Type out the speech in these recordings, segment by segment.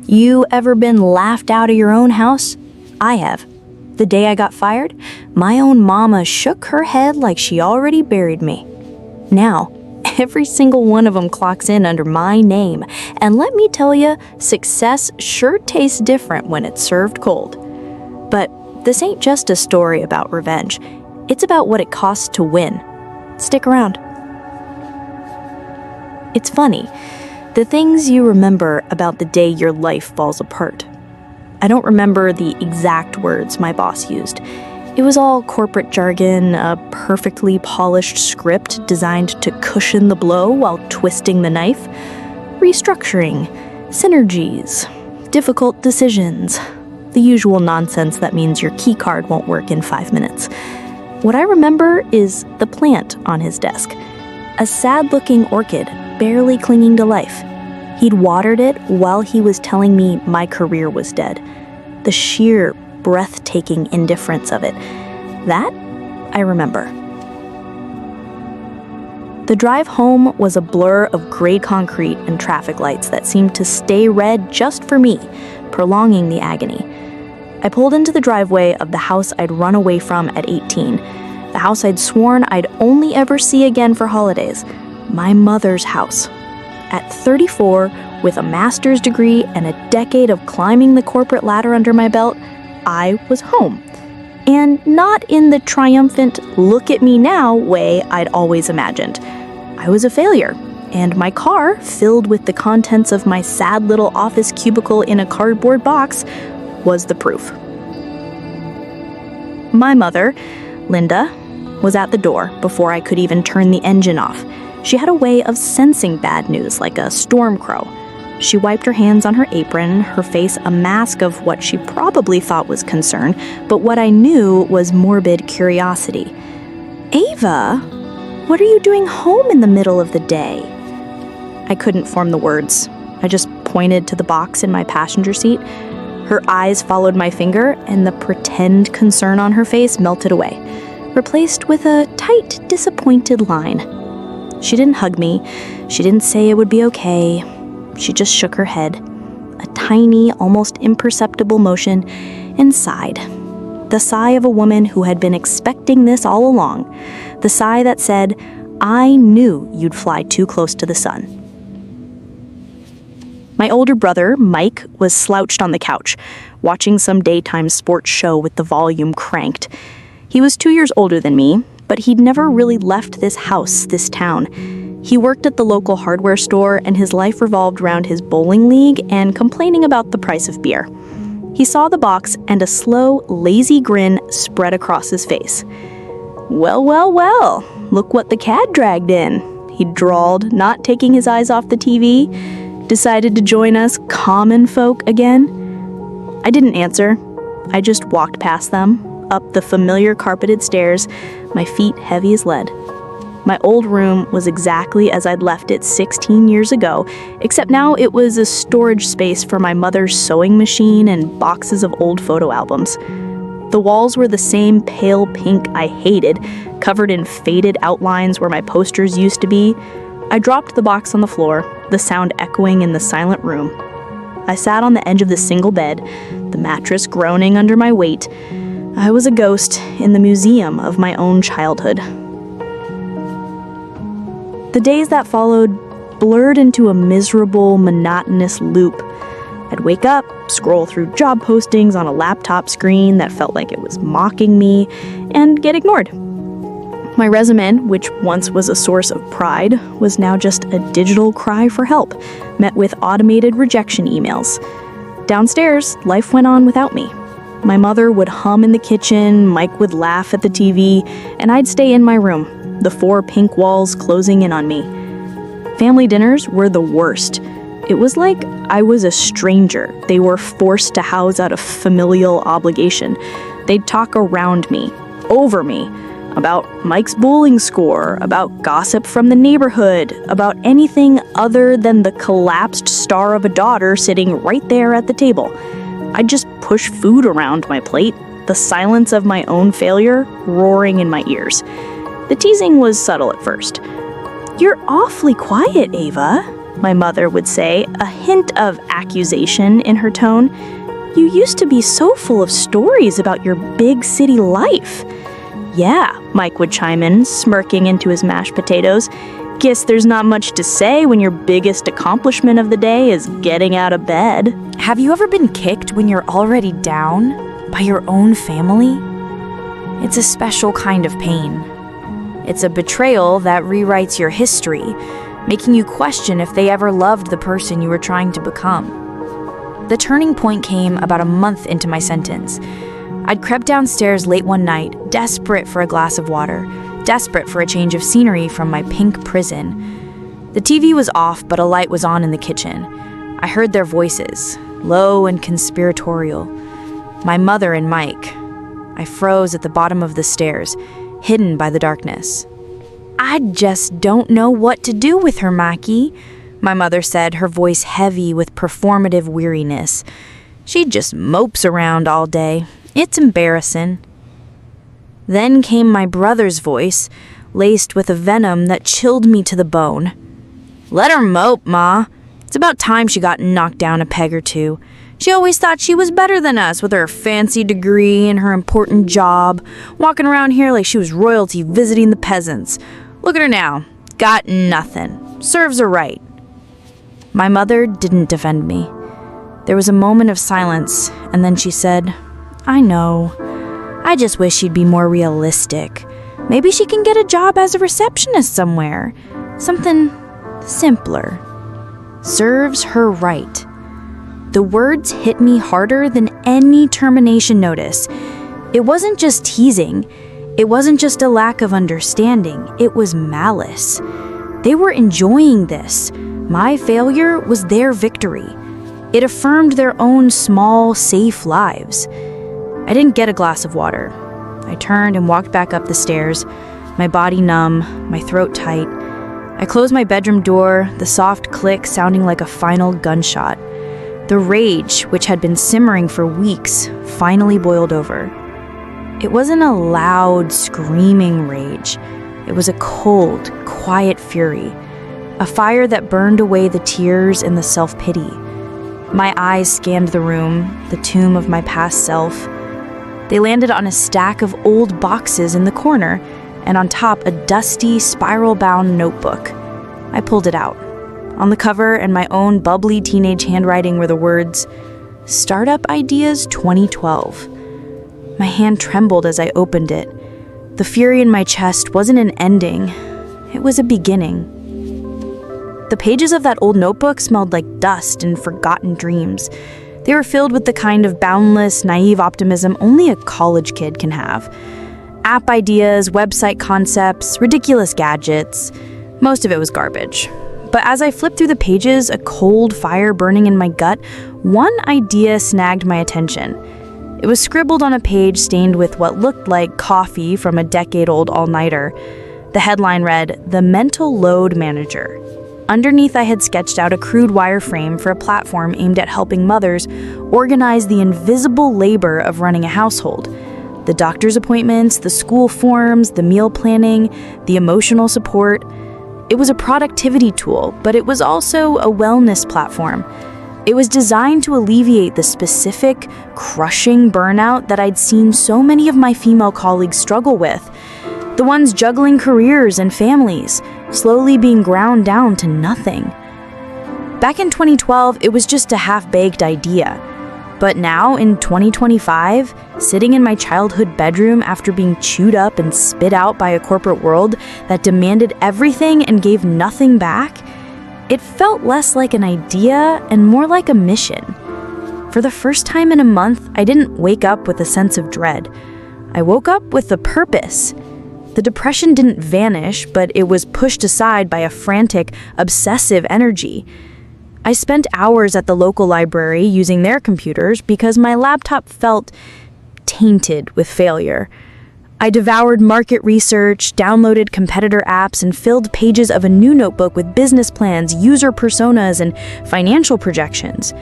You ever been laughed out of your own house? I have. The day I got fired, my own mama shook her head like she already buried me. Now, every single one of them clocks in under my name, and let me tell you, success sure tastes different when it's served cold. But this ain't just a story about revenge. It's about what it costs to win. Stick around. It's funny, the things you remember about the day your life falls apart. I don't remember the exact words my boss used. It was all corporate jargon, a perfectly polished script designed to cushion the blow while twisting the knife. Restructuring, synergies, difficult decisions. The usual nonsense that means your key card won't work in 5 minutes. What I remember is the plant on his desk. A sad-looking orchid, barely clinging to life. He'd watered it while he was telling me my career was dead. The sheer, breathtaking indifference of it. That I remember. The drive home was a blur of gray concrete and traffic lights that seemed to stay red just for me, prolonging the agony. I pulled into the driveway of the house I'd run away from at 18, the house I'd sworn I'd only ever see again for holidays, my mother's house. At 34, with a master's degree and a decade of climbing the corporate ladder under my belt, I was home. And not in the triumphant, look at me now way I'd always imagined. I was a failure, and my car, filled with the contents of my sad little office cubicle in a cardboard box, was the proof. My mother, Linda, was at the door before I could even turn the engine off. She had a way of sensing bad news like a storm crow. She wiped her hands on her apron, her face a mask of what she probably thought was concern, but what I knew was morbid curiosity. "Ava, what are you doing home in the middle of the day?" I couldn't form the words. I just pointed to the box in my passenger seat. Her eyes followed my finger, and the pretend concern on her face melted away, replaced with a tight, disappointed line. She didn't hug me. She didn't say it would be okay. She just shook her head, a tiny, almost imperceptible motion, and sighed. The sigh of a woman who had been expecting this all along. The sigh that said, "I knew you'd fly too close to the sun." My older brother, Mike, was slouched on the couch, watching some daytime sports show with the volume cranked. He was 2 years older than me, but he'd never really left this house, this town. He worked at the local hardware store, and his life revolved around his bowling league and complaining about the price of beer. He saw the box, and a slow, lazy grin spread across his face. "Well, well, well, look what the cat dragged in," he drawled, not taking his eyes off the TV. "Decided to join us common folk again?" I didn't answer. I just walked past them, up the familiar carpeted stairs, my feet heavy as lead. My old room was exactly as I'd left it 16 years ago, except now it was a storage space for my mother's sewing machine and boxes of old photo albums. The walls were the same pale pink I hated, covered in faded outlines where my posters used to be. I dropped the box on the floor, the sound echoing in the silent room. I sat on the edge of the single bed, the mattress groaning under my weight. I was a ghost in the museum of my own childhood. The days that followed blurred into a miserable, monotonous loop. I'd wake up, scroll through job postings on a laptop screen that felt like it was mocking me, and get ignored. My resume, which once was a source of pride, was now just a digital cry for help, met with automated rejection emails. Downstairs, life went on without me. My mother would hum in the kitchen, Mike would laugh at the TV, and I'd stay in my room, the 4 pink walls closing in on me. Family dinners were the worst. It was like I was a stranger they were forced to house out of familial obligation. They'd talk around me, over me, about Mike's bowling score, about gossip from the neighborhood, about anything other than the collapsed star of a daughter sitting right there at the table. I'd just push food around my plate, the silence of my own failure roaring in my ears. The teasing was subtle at first. "You're awfully quiet, Ava. my mother would say, a hint of accusation in her tone. "You used to be so full of stories about your big city life." "Yeah," Mike would chime in, smirking into his mashed potatoes. "Guess there's not much to say when your biggest accomplishment of the day is getting out of bed." Have you ever been kicked when you're already down by your own family? It's a special kind of pain. It's a betrayal that rewrites your history, making you question if they ever loved the person you were trying to become. The turning point came about a month into my sentence. I'd crept downstairs late one night, desperate for a glass of water, desperate for a change of scenery from my pink prison. The TV was off, but a light was on in the kitchen. I heard their voices, low and conspiratorial. My mother and Mike. I froze at the bottom of the stairs, hidden by the darkness. "I just don't know what to do with her, Maki," my mother said, her voice heavy with performative weariness. "She just mopes around all day. It's embarrassing." Then came my brother's voice, laced with a venom that chilled me to the bone. "Let her mope, Ma. It's about time she got knocked down a peg or two. She always thought she was better than us with her fancy degree and her important job, walking around here like she was royalty visiting the peasants. Look at her now. Got nothing. Serves her right." My mother didn't defend me. There was a moment of silence, and then she said, "I know. I just wish she'd be more realistic. Maybe she can get a job as a receptionist somewhere. Something simpler." Serves her right. The words hit me harder than any termination notice. It wasn't just teasing. It wasn't just a lack of understanding. It was malice. They were enjoying this. My failure was their victory. It affirmed their own small, safe lives. I didn't get a glass of water. I turned and walked back up the stairs, my body numb, my throat tight. I closed my bedroom door, the soft click sounding like a final gunshot. The rage, which had been simmering for weeks, finally boiled over. It wasn't a loud, screaming rage. It was a cold, quiet fury, a fire that burned away the tears and the self-pity. My eyes scanned the room, the tomb of my past self. They landed on a stack of old boxes in the corner, and on top a dusty, spiral-bound notebook. I pulled it out. On the cover, in my own bubbly teenage handwriting, were the words, "Startup Ideas 2012. My hand trembled as I opened it. The fury in my chest wasn't an ending. It was a beginning. The pages of that old notebook smelled like dust and forgotten dreams. They were filled with the kind of boundless, naive optimism only a college kid can have. App ideas, website concepts, ridiculous gadgets. Most of it was garbage. But as I flipped through the pages, a cold fire burning in my gut, one idea snagged my attention. It was scribbled on a page stained with what looked like coffee from a decade-old all-nighter. The headline read, "The Mental Load Manager." Underneath, I had sketched out a crude wireframe for a platform aimed at helping mothers organize the invisible labor of running a household. The doctor's appointments, the school forms, the meal planning, the emotional support. It was a productivity tool, but it was also a wellness platform. It was designed to alleviate the specific, crushing burnout that I'd seen so many of my female colleagues struggle with. The ones juggling careers and families, slowly being ground down to nothing. Back in 2012, it was just a half-baked idea. But now, in 2025, sitting in my childhood bedroom after being chewed up and spit out by a corporate world that demanded everything and gave nothing back, it felt less like an idea and more like a mission. For the first time in a month, I didn't wake up with a sense of dread. I woke up with a purpose. The depression didn't vanish, but it was pushed aside by a frantic, obsessive energy. I spent hours at the local library using their computers because my laptop felt tainted with failure. I devoured market research, downloaded competitor apps, and filled pages of a new notebook with business plans, user personas, and financial projections.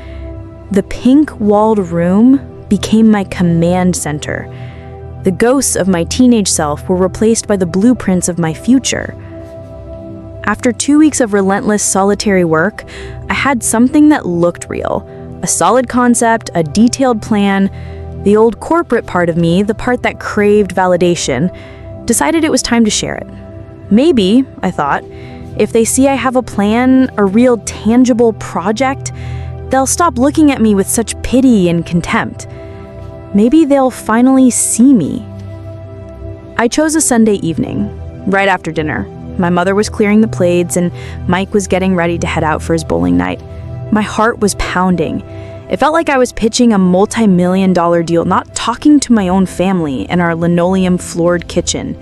The pink-walled room became my command center. The ghosts of my teenage self were replaced by the blueprints of my future. After 2 weeks of relentless solitary work, I had something that looked real. A solid concept, a detailed plan. The old corporate part of me, the part that craved validation, decided it was time to share it. Maybe, I thought, if they see I have a plan, a real tangible project, they'll stop looking at me with such pity and contempt. Maybe they'll finally see me. I chose a Sunday evening, right after dinner. My mother was clearing the plates and Mike was getting ready to head out for his bowling night. My heart was pounding. It felt like I was pitching a multi-million-dollar deal, not talking to my own family in our linoleum-floored kitchen.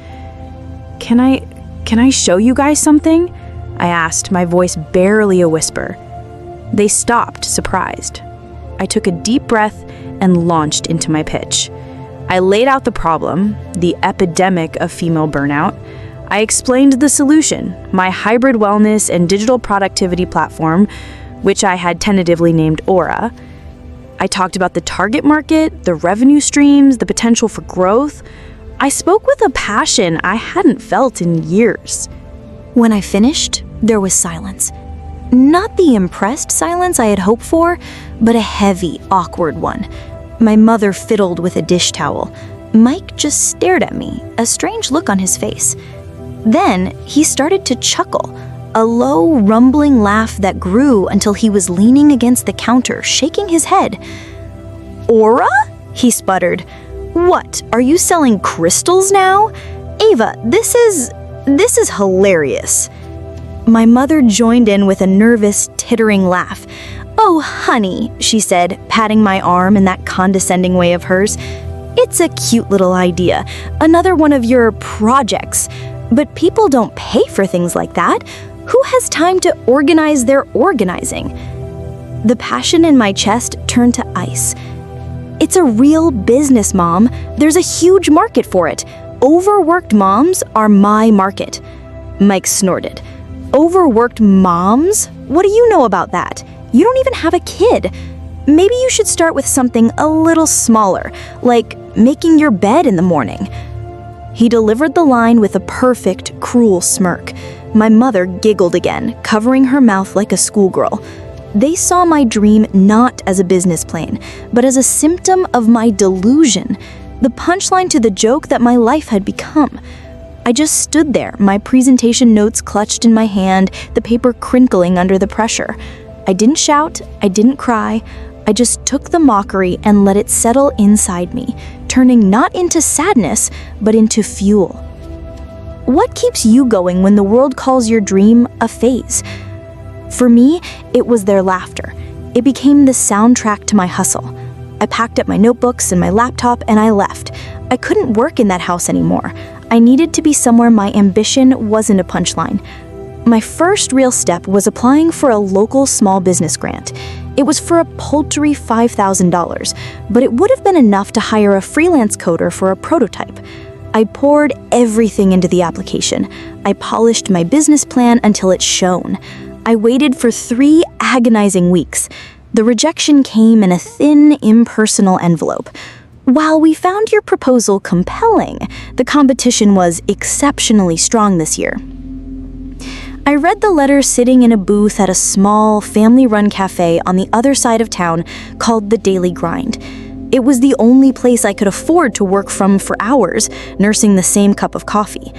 Can I show you guys something? I asked, my voice barely a whisper. They stopped, surprised. I took a deep breath and launched into my pitch. I laid out the problem, the epidemic of female burnout. I explained the solution, my hybrid wellness and digital productivity platform, which I had tentatively named Aura. I talked about the target market, the revenue streams, the potential for growth. I spoke with a passion I hadn't felt in years. When I finished, there was silence. Not the impressed silence I had hoped for, but a heavy, awkward one. My mother fiddled with a dish towel. Mike just stared at me, a strange look on his face. Then he started to chuckle, a low, rumbling laugh that grew until he was leaning against the counter, shaking his head. "Aura?" he sputtered. "What, are you selling crystals now? Ava, this is hilarious." My mother joined in with a nervous, tittering laugh. "Oh, honey," she said, patting my arm in that condescending way of hers. "It's a cute little idea, another one of your projects. But people don't pay for things like that. Who has time to organize their organizing?" The passion in my chest turned to ice. "It's a real business, Mom. There's a huge market for it. Overworked moms are my market." Mike snorted. "Overworked moms? What do you know about that? You don't even have a kid. Maybe you should start with something a little smaller, like making your bed in the morning." He delivered the line with a perfect, cruel smirk. My mother giggled again, covering her mouth like a schoolgirl. They saw my dream not as a business plan, but as a symptom of my delusion, the punchline to the joke that my life had become. I just stood there, my presentation notes clutched in my hand, the paper crinkling under the pressure. I didn't shout, I didn't cry. I just took the mockery and let it settle inside me, turning not into sadness, but into fuel. What keeps you going when the world calls your dream a phase? For me, it was their laughter. It became the soundtrack to my hustle. I packed up my notebooks and my laptop and I left. I couldn't work in that house anymore. I needed to be somewhere my ambition wasn't a punchline. My first real step was applying for a local small business grant. It was for a paltry $5,000, but it would have been enough to hire a freelance coder for a prototype. I poured everything into the application. I polished my business plan until it shone. I waited for 3 agonizing weeks. The rejection came in a thin, impersonal envelope. While we found your proposal compelling, the competition was exceptionally strong this year. I read the letter sitting in a booth at a small, family-run cafe on the other side of town called The Daily Grind. It was the only place I could afford to work from for hours, nursing the same cup of coffee.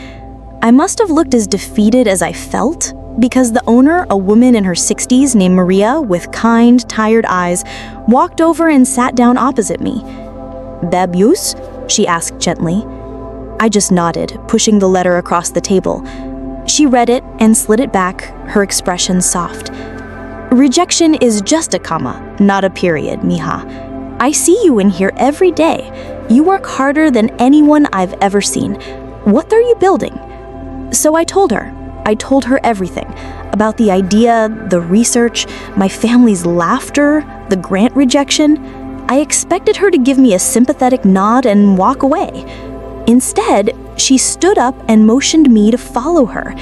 I must have looked as defeated as I felt, because the owner, a woman in her 60s named Maria with kind, tired eyes, walked over and sat down opposite me. "Babuse?" she asked gently. I just nodded, pushing the letter across the table. She read it and slid it back, her expression soft. "Rejection is just a comma, not a period, mija. I see you in here every day. You work harder than anyone I've ever seen. What are you building?" So I told her. I told her everything about the idea, the research, my family's laughter, the grant rejection. I expected her to give me a sympathetic nod and walk away. Instead, she stood up and motioned me to follow her.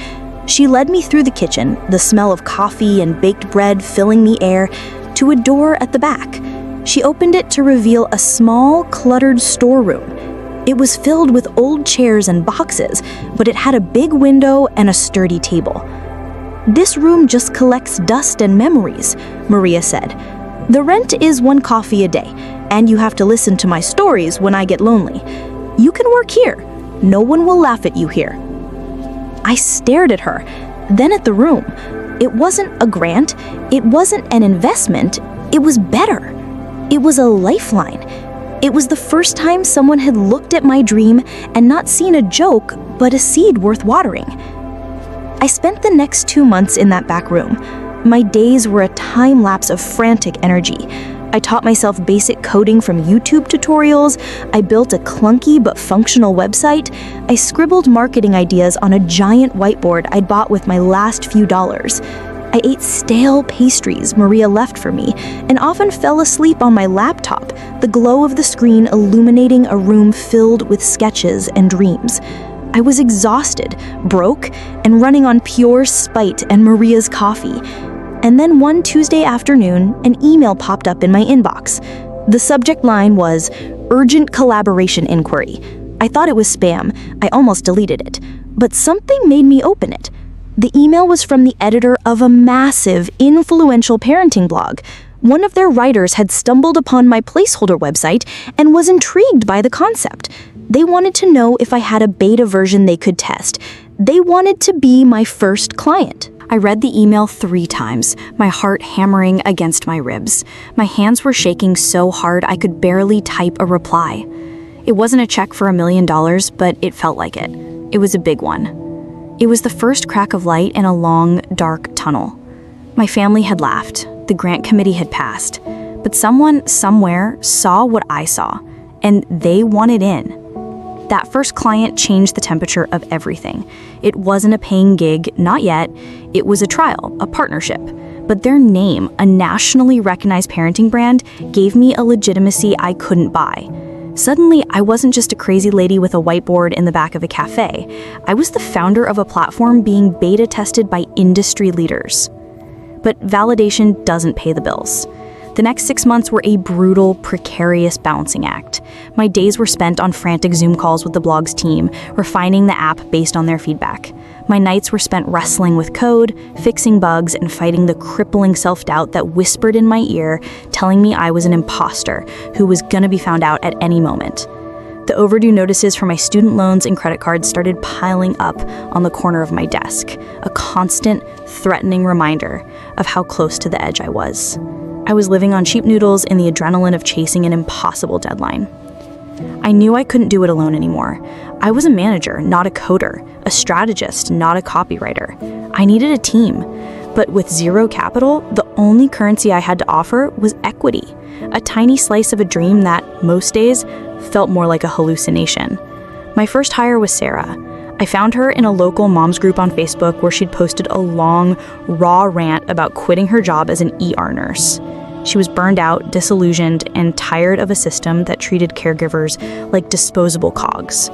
She led me through the kitchen, the smell of coffee and baked bread filling the air, to a door at the back. She opened it to reveal a small, cluttered storeroom. It was filled with old chairs and boxes, but it had a big window and a sturdy table. "This room just collects dust and memories," Maria said. "The rent is 1 coffee a day, and you have to listen to my stories when I get lonely. You can work here. No one will laugh at you here." I stared at her, then at the room. It wasn't a grant, it wasn't an investment, it was better. It was a lifeline. It was the first time someone had looked at my dream and not seen a joke, but a seed worth watering. I spent the next 2 months in that back room. My days were a time lapse of frantic energy. I taught myself basic coding from YouTube tutorials. I built a clunky but functional website. I scribbled marketing ideas on a giant whiteboard I'd bought with my last few dollars. I ate stale pastries Maria left for me and often fell asleep on my laptop, the glow of the screen illuminating a room filled with sketches and dreams. I was exhausted, broke, and running on pure spite and Maria's coffee. And then one Tuesday afternoon, an email popped up in my inbox. The subject line was, "Urgent collaboration inquiry." I thought it was spam. I almost deleted it. But something made me open it. The email was from the editor of a massive, influential parenting blog. One of their writers had stumbled upon my placeholder website and was intrigued by the concept. They wanted to know if I had a beta version they could test. They wanted to be my first client. I read the email 3 times, my heart hammering against my ribs. My hands were shaking so hard I could barely type a reply. It wasn't a check for $1 million, but it felt like it. It was a big one. It was the first crack of light in a long, dark tunnel. My family had laughed. The grant committee had passed. But someone, somewhere, saw what I saw, and they wanted in. That first client changed the temperature of everything. It wasn't a paying gig, not yet. It was a trial, a partnership. But their name, a nationally recognized parenting brand, gave me a legitimacy I couldn't buy. Suddenly, I wasn't just a crazy lady with a whiteboard in the back of a cafe. I was the founder of a platform being beta tested by industry leaders. But validation doesn't pay the bills. The next 6 months were a brutal, precarious balancing act. My days were spent on frantic Zoom calls with the blog's team, refining the app based on their feedback. My nights were spent wrestling with code, fixing bugs, and fighting the crippling self-doubt that whispered in my ear, telling me I was an imposter who was gonna be found out at any moment. The overdue notices for my student loans and credit cards started piling up on the corner of my desk, a constant, threatening reminder of how close to the edge I was. I was living on cheap noodles in the adrenaline of chasing an impossible deadline. I knew I couldn't do it alone anymore. I was a manager, not a coder, a strategist, not a copywriter. I needed a team. But with zero capital, the only currency I had to offer was equity, a tiny slice of a dream that, most days, felt more like a hallucination. My first hire was Sarah. I found her in a local moms group on Facebook where she'd posted a long, raw rant about quitting her job as an ER nurse. She was burned out, disillusioned, and tired of a system that treated caregivers like disposable cogs.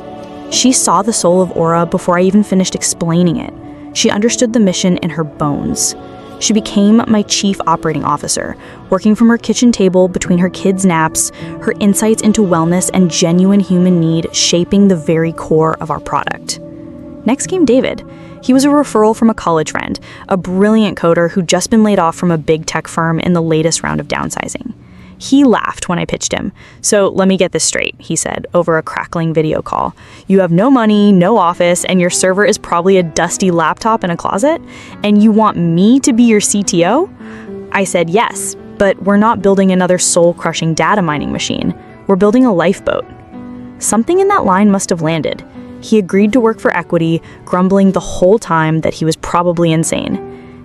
She saw the soul of Aura before I even finished explaining it. She understood the mission in her bones. She became my chief operating officer, working from her kitchen table between her kids' naps, her insights into wellness and genuine human need shaping the very core of our product. Next came David. He was a referral from a college friend, a brilliant coder who'd just been laid off from a big tech firm in the latest round of downsizing. He laughed when I pitched him. "So let me get this straight," he said over a crackling video call. "You have no money, no office, and your server is probably a dusty laptop in a closet? And you want me to be your CTO?" I said yes, but we're not building another soul-crushing data mining machine. We're building a lifeboat. Something in that line must have landed. He agreed to work for equity, grumbling the whole time that he was probably insane.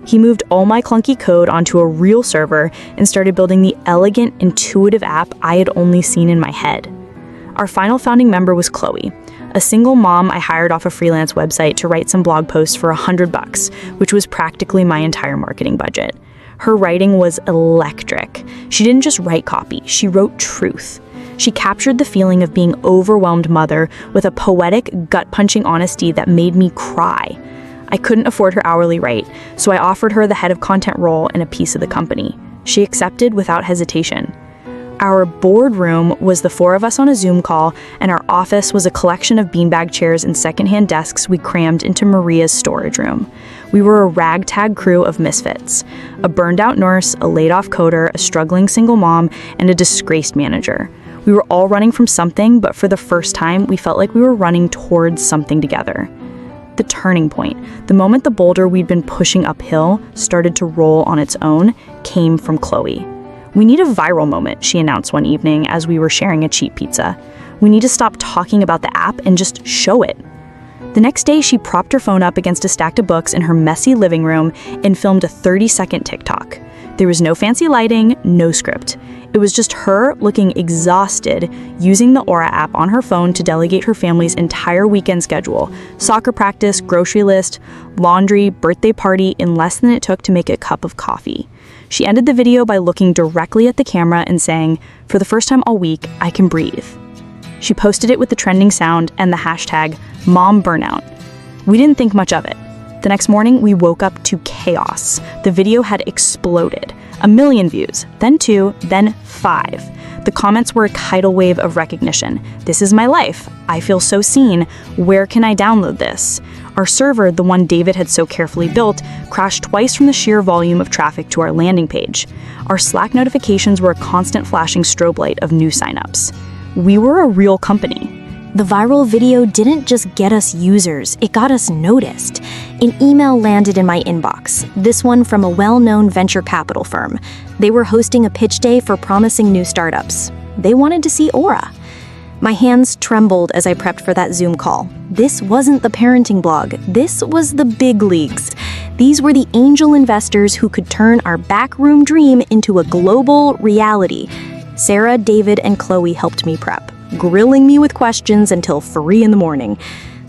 He moved all my clunky code onto a real server and started building the elegant, intuitive app I had only seen in my head. Our final founding member was Chloe, a single mom I hired off a freelance website to write some blog posts for $100, which was practically my entire marketing budget. Her writing was electric. She didn't just write copy, she wrote truth. She captured the feeling of being overwhelmed mother with a poetic, gut-punching honesty that made me cry. I couldn't afford her hourly rate, so I offered her the head of content role and a piece of the company. She accepted without hesitation. Our boardroom was the four of us on a Zoom call, and our office was a collection of beanbag chairs and secondhand desks we crammed into Maria's storage room. We were a ragtag crew of misfits. A burned-out nurse, a laid-off coder, a struggling single mom, and a disgraced manager. We were all running from something, but for the first time, we felt like we were running towards something together. The turning point, the moment the boulder we'd been pushing uphill started to roll on its own, came from Chloe. "We need a viral moment," she announced one evening as we were sharing a cheap pizza. "We need to stop talking about the app and just show it." The next day, she propped her phone up against a stack of books in her messy living room and filmed a 30-second TikTok. There was no fancy lighting, no script. It was just her looking exhausted, using the Aura app on her phone to delegate her family's entire weekend schedule: soccer practice, grocery list, laundry, birthday party, in less than it took to make a cup of coffee. She ended the video by looking directly at the camera and saying, "For the first time all week, I can breathe." She posted it with the trending sound and the hashtag #MomBurnout. We didn't think much of it. The next morning, we woke up to chaos. The video had exploded. 1 million views, then 2, then 5. The comments were a tidal wave of recognition. "This is my life. I feel so seen. Where can I download this?" Our server, the one David had so carefully built, crashed twice from the sheer volume of traffic to our landing page. Our Slack notifications were a constant flashing strobe light of new signups. We were a real company. The viral video didn't just get us users, it got us noticed. An email landed in my inbox, this one from a well-known venture capital firm. They were hosting a pitch day for promising new startups. They wanted to see Aura. My hands trembled as I prepped for that Zoom call. This wasn't the parenting blog, this was the big leagues. These were the angel investors who could turn our backroom dream into a global reality. Sarah, David, and Chloe helped me prep, grilling me with questions until 3 in the morning.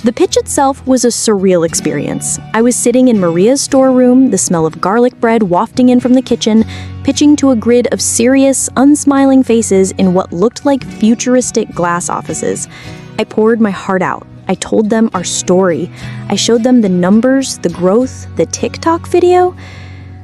The pitch itself was a surreal experience. I was sitting in Maria's storeroom, the smell of garlic bread wafting in from the kitchen, pitching to a grid of serious, unsmiling faces in what looked like futuristic glass offices. I poured my heart out. I told them our story. I showed them the numbers, the growth, the TikTok video.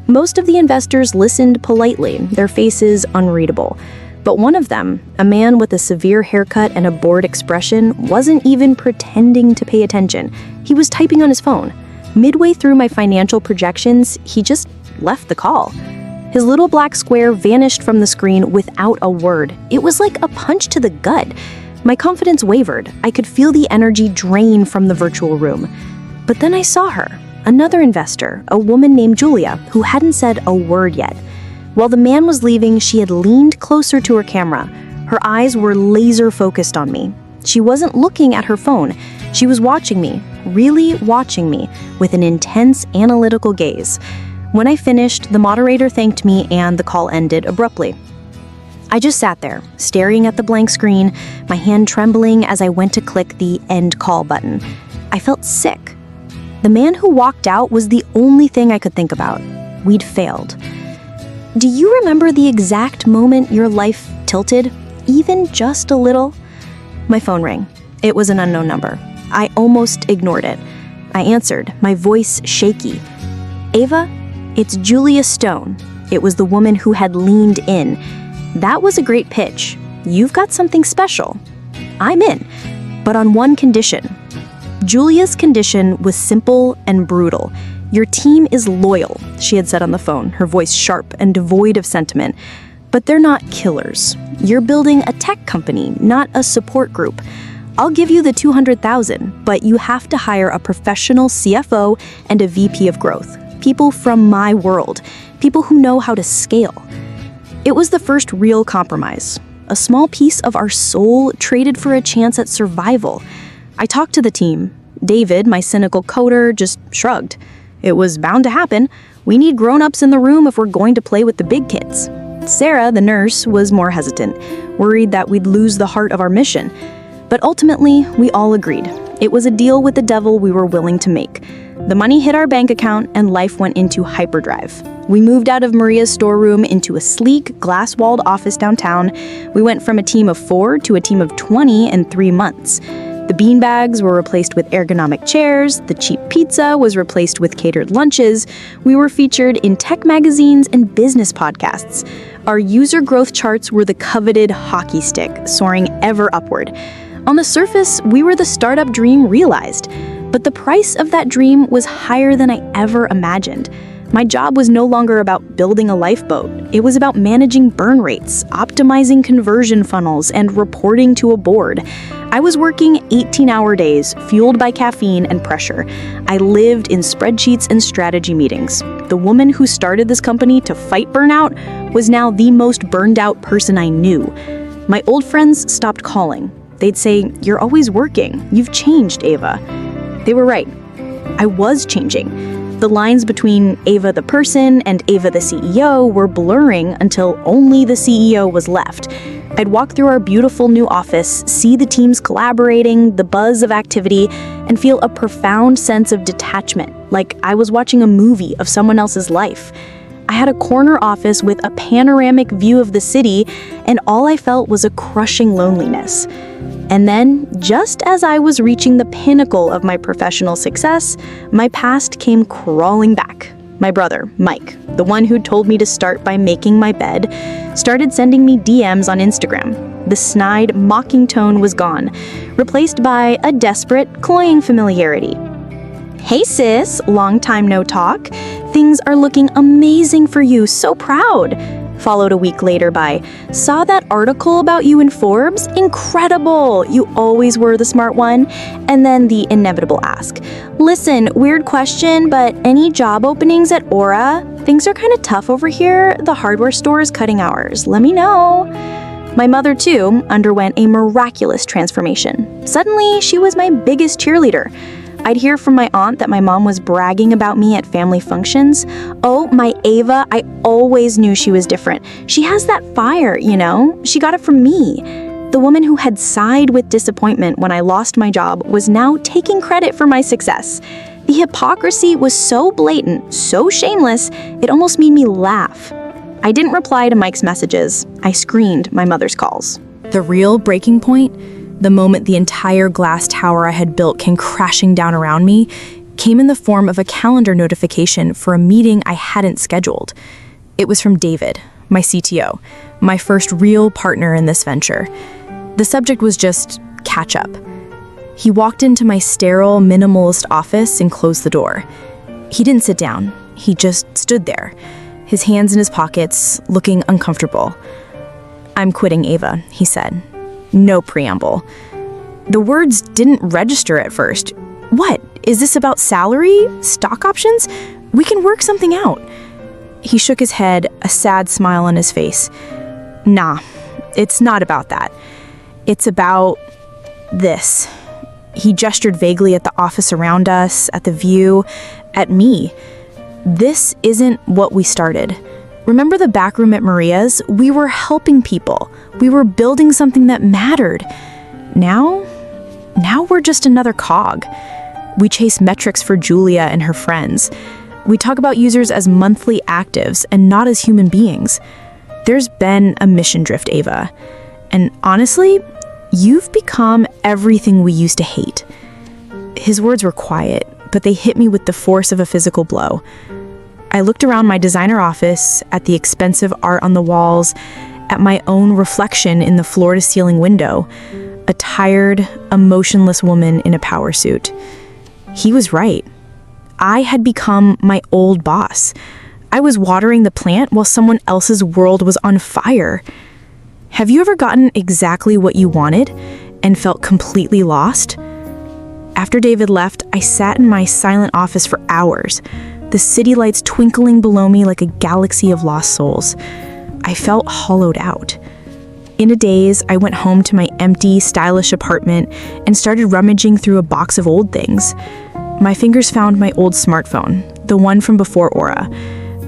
Most of the investors listened politely, their faces unreadable. But one of them, a man with a severe haircut and a bored expression, wasn't even pretending to pay attention. He was typing on his phone. Midway through my financial projections, he just left the call. His little black square vanished from the screen without a word. It was like a punch to the gut. My confidence wavered. I could feel the energy drain from the virtual room. But then I saw her, another investor, a woman named Julia, who hadn't said a word yet. While the man was leaving, she had leaned closer to her camera. Her eyes were laser focused on me. She wasn't looking at her phone. She was watching me, really watching me, with an intense analytical gaze. When I finished, the moderator thanked me and the call ended abruptly. I just sat there, staring at the blank screen, my hand trembling as I went to click the end call button. I felt sick. The man who walked out was the only thing I could think about. We'd failed. Do you remember the exact moment your life tilted, even just a little? My phone rang. It was an unknown number. I almost ignored it. I answered, my voice shaky. "Ava, it's Julia Stone." It was the woman who had leaned in. "That was a great pitch. You've got something special. I'm in, but on one condition." Julia's condition was simple and brutal. "Your team is loyal," she had said on the phone, her voice sharp and devoid of sentiment. "But they're not killers. You're building a tech company, not a support group. I'll give you the $200,000, but you have to hire a professional CFO and a VP of growth. People from my world, people who know how to scale." It was the first real compromise. A small piece of our soul traded for a chance at survival. I talked to the team. David, my cynical coder, just shrugged. It was bound to happen. We need grown-ups in the room if we're going to play with the big kids. Sarah, the nurse, was more hesitant, worried that we'd lose the heart of our mission. But ultimately, we all agreed. It was a deal with the devil we were willing to make. The money hit our bank account and life went into hyperdrive. We moved out of Maria's storeroom into a sleek, glass-walled office downtown. We went from a team of 4 to a team of 20 in 3 months. The beanbags were replaced with ergonomic chairs, the cheap pizza was replaced with catered lunches, we were featured in tech magazines and business podcasts. our user growth charts were the coveted hockey stick, soaring ever upward. On the surface, we were the startup dream realized, but the price of that dream was higher than I ever imagined. My job was no longer about building a lifeboat. It was about managing burn rates, optimizing conversion funnels, and reporting to a board. I was working 18-hour days, fueled by caffeine and pressure. I lived in spreadsheets and strategy meetings. The woman who started this company to fight burnout was now the most burned out person I knew. My old friends stopped calling. They'd say, "You're always working. You've changed, Ava." They were right. I was changing. The lines between Ava the person and Ava the CEO were blurring until only the CEO was left. I'd walk through our beautiful new office, see the teams collaborating, the buzz of activity, and feel a profound sense of detachment, like I was watching a movie of someone else's life. I had a corner office with a panoramic view of the city, and all I felt was a crushing loneliness. And then, just as I was reaching the pinnacle of my professional success, my past came crawling back. My brother, Mike, the one who told me to start by making my bed, started sending me DMs on Instagram. The snide, mocking tone was gone, replaced by a desperate, cloying familiarity. "Hey sis, long time no talk. Things are looking amazing for you, so proud." Followed a week later by, "Saw that article about you in Forbes? Incredible! You always were the smart one." And then the inevitable ask, "Listen, weird question, but any job openings at Aura? Things are kind of tough over here. The hardware store is cutting hours. Let me know." My mother, too, underwent a miraculous transformation. Suddenly, she was my biggest cheerleader. I'd hear from my aunt that my mom was bragging about me at family functions. "Oh, my Ava, I always knew she was different. She has that fire, you know? She got it from me." The woman who had sighed with disappointment when I lost my job was now taking credit for my success. The hypocrisy was so blatant, so shameless, it almost made me laugh. I didn't reply to Mike's messages. I screened my mother's calls. The real breaking point, the moment the entire glass tower I had built came crashing down around me, came in the form of a calendar notification for a meeting I hadn't scheduled. It was from David, my CTO, my first real partner in this venture. The subject was just catch up. He walked into my sterile, minimalist office and closed the door. He didn't sit down. He just stood there, his hands in his pockets, looking uncomfortable. "I'm quitting, Ava," he said. No preamble. The words didn't register at first. "What? Is this about salary? Stock options? We can work something out." He shook his head, a sad smile on his face. "Nah, it's not about that. It's about this." He gestured vaguely at the office around us, at the view, at me. "This isn't what we started. Remember the back room at Maria's? We were helping people. We were building something that mattered. Now we're just another cog. We chase metrics for Julia and her friends. We talk about users as monthly actives and not as human beings. There's been a mission drift, Ava. And honestly, you've become everything we used to hate." His words were quiet, but they hit me with the force of a physical blow. I looked around my designer office, at the expensive art on the walls, at my own reflection in the floor-to-ceiling window, a tired, emotionless woman in a power suit. He was right. I had become my old boss. I was watering the plant while someone else's world was on fire. Have you ever gotten exactly what you wanted and felt completely lost? After David left, I sat in my silent office for hours, the city lights twinkling below me like a galaxy of lost souls. I felt hollowed out. In a daze, I went home to my empty, stylish apartment and started rummaging through a box of old things. My fingers found my old smartphone, the one from before Aura.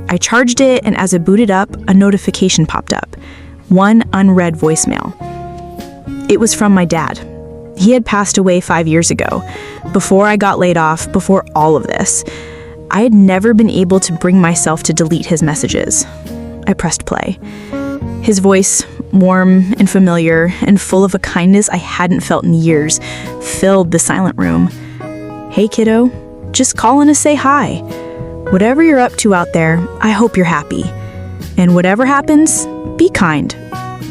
I charged it, and as it booted up, a notification popped up. One unread voicemail. It was from my dad. He had passed away 5 years ago, before I got laid off, before all of this. I had never been able to bring myself to delete his messages. I pressed play. His voice, warm and familiar and full of a kindness I hadn't felt in years, filled the silent room. "Hey kiddo, just calling to say hi. Whatever you're up to out there, I hope you're happy." And whatever happens, be kind.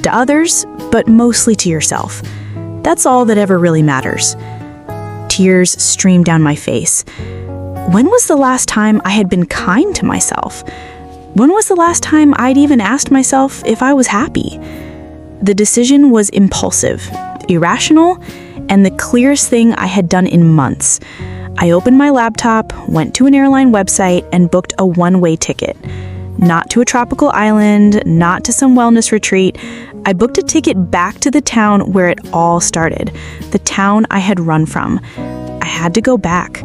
To others, but mostly to yourself. That's all that ever really matters. Tears streamed down my face. When was the last time I had been kind to myself? When was the last time I'd even asked myself if I was happy? The decision was impulsive, irrational, and the clearest thing I had done in months. I opened my laptop, went to an airline website, and booked a one-way ticket. Not to a tropical island, not to some wellness retreat. I booked a ticket back to the town where it all started, the town I had run from. I had to go back.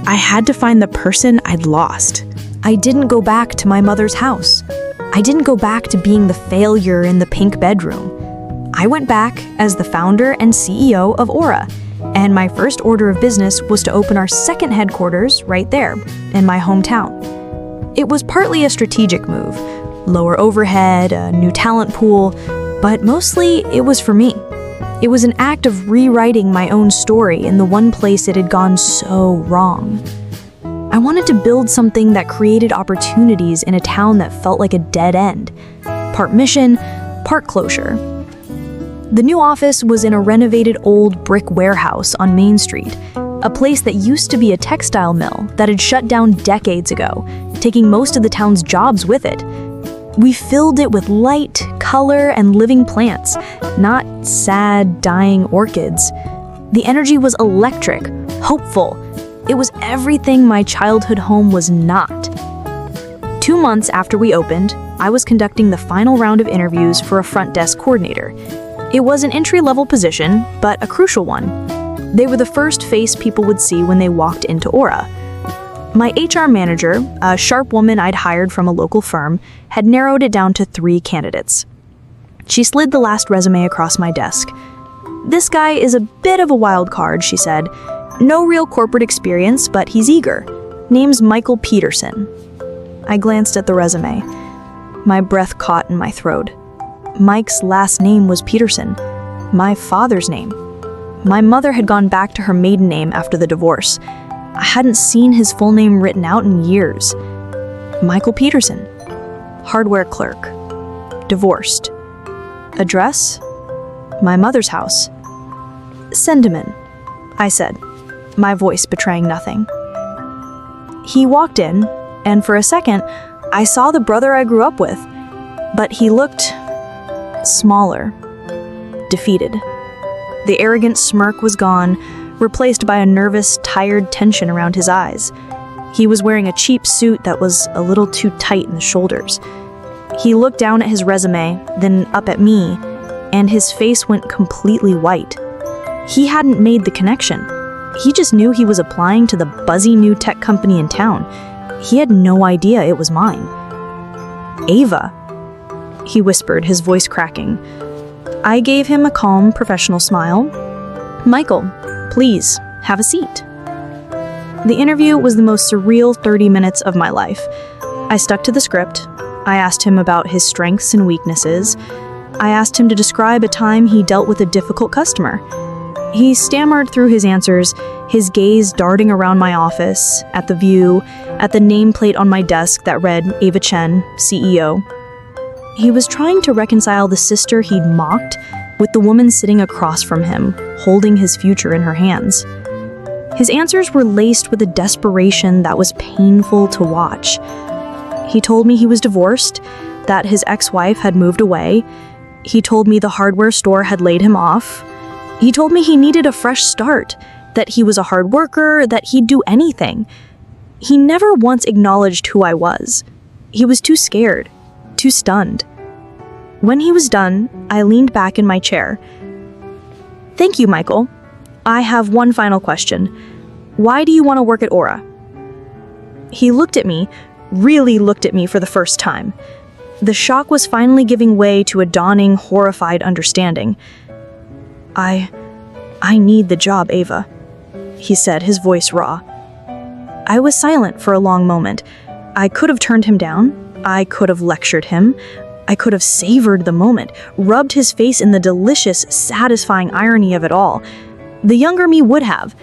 I had to find the person I'd lost. I didn't go back to my mother's house. I didn't go back to being the failure in the pink bedroom. I went back as the founder and CEO of Aura, and my first order of business was to open our second headquarters right there, in my hometown. It was partly a strategic move, lower overhead, a new talent pool, but mostly it was for me. It was an act of rewriting my own story in the one place it had gone so wrong. I wanted to build something that created opportunities in a town that felt like a dead end. Part mission, part closure. The new office was in a renovated old brick warehouse on Main Street, a place that used to be a textile mill that had shut down decades ago, taking most of the town's jobs with it. We filled it with light, color, and living plants, not sad, dying orchids. The energy was electric, hopeful. It was everything my childhood home was not. 2 months after we opened, I was conducting the final round of interviews for a front desk coordinator. It was an entry-level position, but a crucial one. They were the first face people would see when they walked into Aura. My HR manager, a sharp woman I'd hired from a local firm, had narrowed it down to 3 candidates. She slid the last resume across my desk. "This guy is a bit of a wild card," she said. "No real corporate experience, but he's eager. Name's Michael Peterson." I glanced at the resume. My breath caught in my throat. Mike's last name was Peterson, my father's name. My mother had gone back to her maiden name after the divorce. I hadn't seen his full name written out in years. Michael Peterson. Hardware clerk. Divorced. Address? My mother's house. "Send him in," I said, my voice betraying nothing. He walked in, and for a second, I saw the brother I grew up with, but he looked smaller, defeated. The arrogant smirk was gone, replaced by a nervous, tired tension around his eyes. He was wearing a cheap suit that was a little too tight in the shoulders. He looked down at his resume, then up at me, and his face went completely white. He hadn't made the connection. He just knew he was applying to the buzzy new tech company in town. He had no idea it was mine. "Ava," he whispered, his voice cracking. I gave him a calm, professional smile. "Michael, please, have a seat." The interview was the most surreal 30 minutes of my life. I stuck to the script. I asked him about his strengths and weaknesses. I asked him to describe a time he dealt with a difficult customer. He stammered through his answers, his gaze darting around my office, at the view, at the nameplate on my desk that read Ava Chen, CEO. He was trying to reconcile the sister he'd mocked with the woman sitting across from him, holding his future in her hands. His answers were laced with a desperation that was painful to watch. He told me he was divorced, that his ex-wife had moved away. He told me the hardware store had laid him off. He told me he needed a fresh start, that he was a hard worker, that he'd do anything. He never once acknowledged who I was. He was too scared, too stunned. When he was done, I leaned back in my chair. "Thank you, Michael. I have one final question. Why do you want to work at Aura?" He looked at me, really looked at me for the first time. The shock was finally giving way to a dawning, horrified understanding. I need the job, Ava," he said, his voice raw. I was silent for a long moment. I could have turned him down. I could have lectured him. I could have savored the moment, rubbed his face in the delicious, satisfying irony of it all. The younger me would have,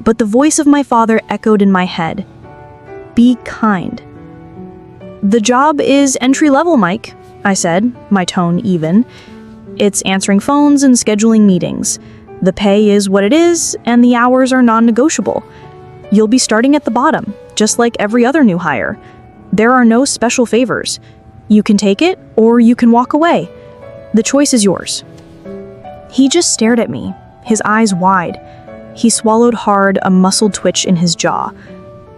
but the voice of my father echoed in my head. "Be kind." "The job is entry-level, Mike," I said, my tone even. "It's answering phones and scheduling meetings. The pay is what it is, and the hours are non-negotiable. You'll be starting at the bottom, just like every other new hire. There are no special favors. You can take it, or you can walk away. The choice is yours." He just stared at me, his eyes wide. He swallowed hard, a muscle twitch in his jaw.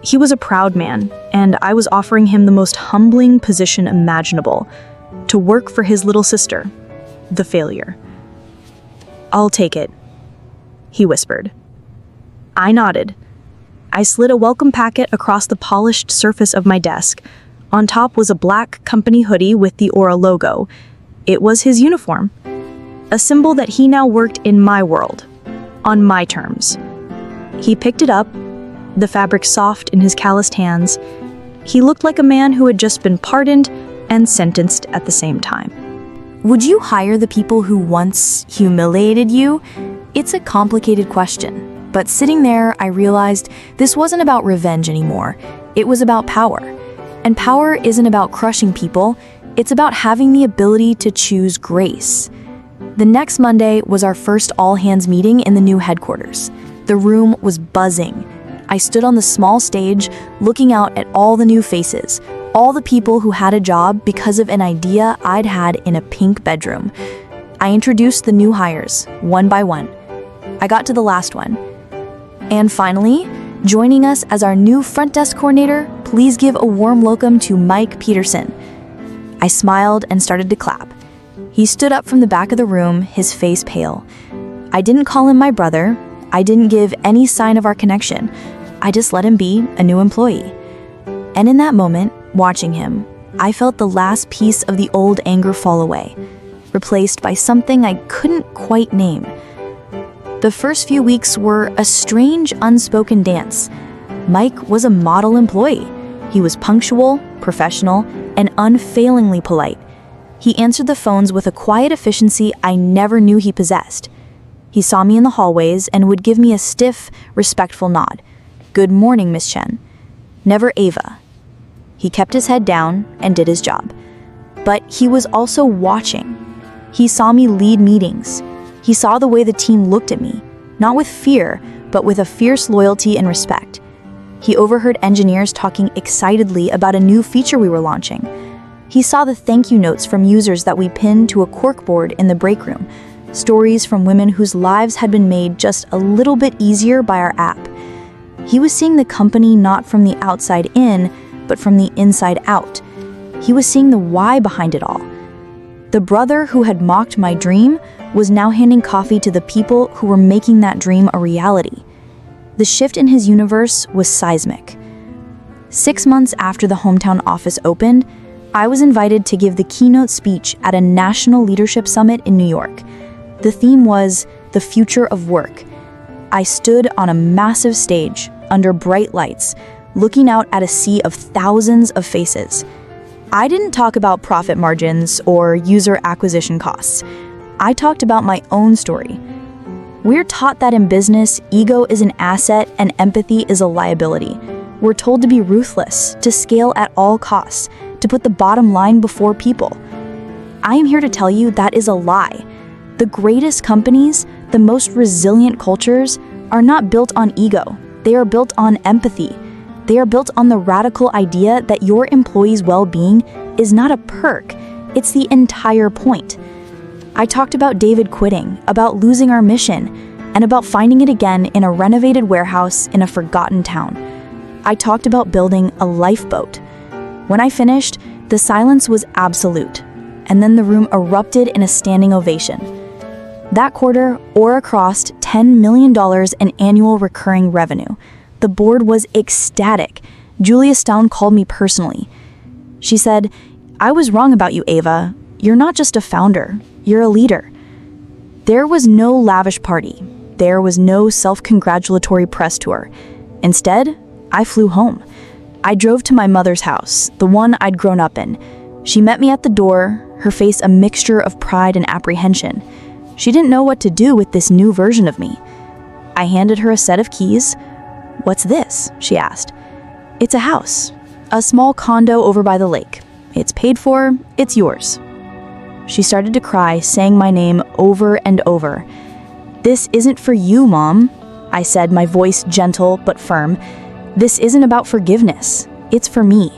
He was a proud man, and I was offering him the most humbling position imaginable, to work for his little sister, the failure. "I'll take it," he whispered. I nodded. I slid a welcome packet across the polished surface of my desk. On top was a black company hoodie with the Aura logo. It was his uniform, a symbol that he now worked in my world, on my terms. He picked it up, the fabric soft in his calloused hands. He looked like a man who had just been pardoned and sentenced at the same time. Would you hire the people who once humiliated you? It's a complicated question, but sitting there, I realized this wasn't about revenge anymore. It was about power. And power isn't about crushing people, it's about having the ability to choose grace. The next Monday was our first all-hands meeting in the new headquarters. The room was buzzing. I stood on the small stage, looking out at all the new faces, all the people who had a job because of an idea I'd had in a pink bedroom. I introduced the new hires, one by one. I got to the last one. And finally, joining us as our new front desk coordinator, please give a warm welcome to Mike Peterson. I smiled and started to clap. He stood up from the back of the room, his face pale. I didn't call him my brother. I didn't give any sign of our connection. I just let him be a new employee. And in that moment, watching him, I felt the last piece of the old anger fall away, replaced by something I couldn't quite name. The first few weeks were a strange, unspoken dance. Mike was a model employee. He was punctual, professional, and unfailingly polite. He answered the phones with a quiet efficiency I never knew he possessed. He saw me in the hallways and would give me a stiff, respectful nod. "Good morning, Miss Chen." Never Ava. He kept his head down and did his job. But he was also watching. He saw me lead meetings. He saw the way the team looked at me, not with fear, but with a fierce loyalty and respect. He overheard engineers talking excitedly about a new feature we were launching. He saw the thank you notes from users that we pinned to a corkboard in the break room, stories from women whose lives had been made just a little bit easier by our app. He was seeing the company not from the outside in, but from the inside out. He was seeing the why behind it all. The brother who had mocked my dream was now handing coffee to the people who were making that dream a reality. The shift in his universe was seismic. 6 months after the hometown office opened, I was invited to give the keynote speech at a national leadership summit in New York. The theme was the future of work. I stood on a massive stage under bright lights, looking out at a sea of thousands of faces. I didn't talk about profit margins or user acquisition costs. I talked about my own story. We're taught that in business, ego is an asset and empathy is a liability. We're told to be ruthless, to scale at all costs, to put the bottom line before people. I am here to tell you that is a lie. The greatest companies, the most resilient cultures, are not built on ego. They are built on empathy. They are built on the radical idea that your employees' well-being is not a perk, it's the entire point. I talked about David quitting, about losing our mission, and about finding it again in a renovated warehouse in a forgotten town. I talked about building a lifeboat. When I finished, the silence was absolute, and then the room erupted in a standing ovation. That quarter, Aura crossed $10 million in annual recurring revenue. The board was ecstatic. Julia Stone called me personally. She said, "I was wrong about you, Ava. You're not just a founder, you're a leader." There was no lavish party. There was no self-congratulatory press tour. Instead, I flew home. I drove to my mother's house, the one I'd grown up in. She met me at the door, her face a mixture of pride and apprehension. She didn't know what to do with this new version of me. I handed her a set of keys. "What's this?" she asked. "It's a house. A small condo over by the lake. It's paid for, it's yours." She started to cry, saying my name over and over. "This isn't for you, Mom," I said, my voice gentle but firm. "This isn't about forgiveness. It's for me,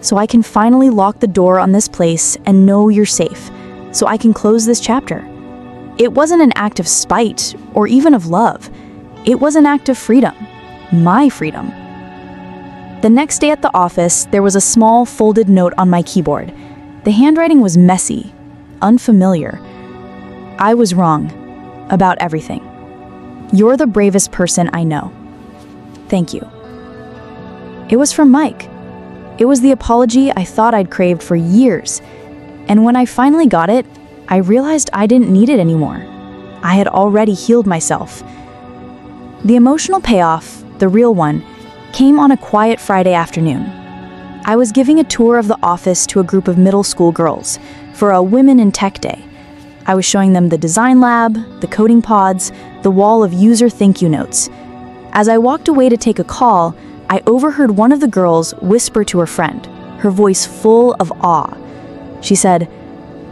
so I can finally lock the door on this place and know you're safe, so I can close this chapter." It wasn't an act of spite or even of love. It was an act of freedom. My freedom. The next day at the office, there was a small folded note on my keyboard. The handwriting was messy, unfamiliar. "I was wrong about everything. You're the bravest person I know. Thank you." It was from Mike. It was the apology I thought I'd craved for years. And when I finally got it, I realized I didn't need it anymore. I had already healed myself. The emotional payoff, the real one, came on a quiet Friday afternoon. I was giving a tour of the office to a group of middle school girls for a Women in Tech Day. I was showing them the design lab, the coding pods, the wall of user thank you notes. As I walked away to take a call, I overheard one of the girls whisper to her friend, her voice full of awe. She said,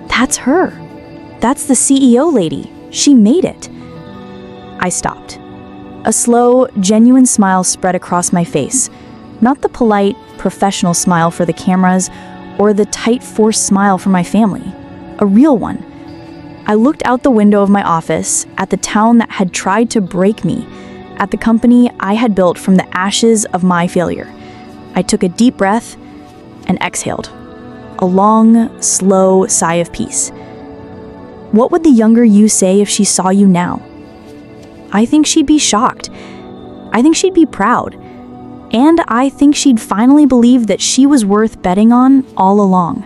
"That's her. That's the CEO lady. She made it." I stopped. A slow, genuine smile spread across my face. Not the polite, professional smile for the cameras or the tight, forced smile for my family. A real one. I looked out the window of my office at the town that had tried to break me, at the company I had built from the ashes of my failure. I took a deep breath and exhaled. A long, slow sigh of peace. What would the younger you say if she saw you now? I think she'd be shocked. I think she'd be proud. And I think she'd finally believe that she was worth betting on all along.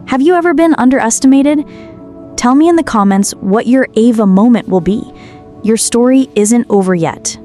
Have you ever been underestimated? Tell me in the comments what your Ava moment will be. Your story isn't over yet.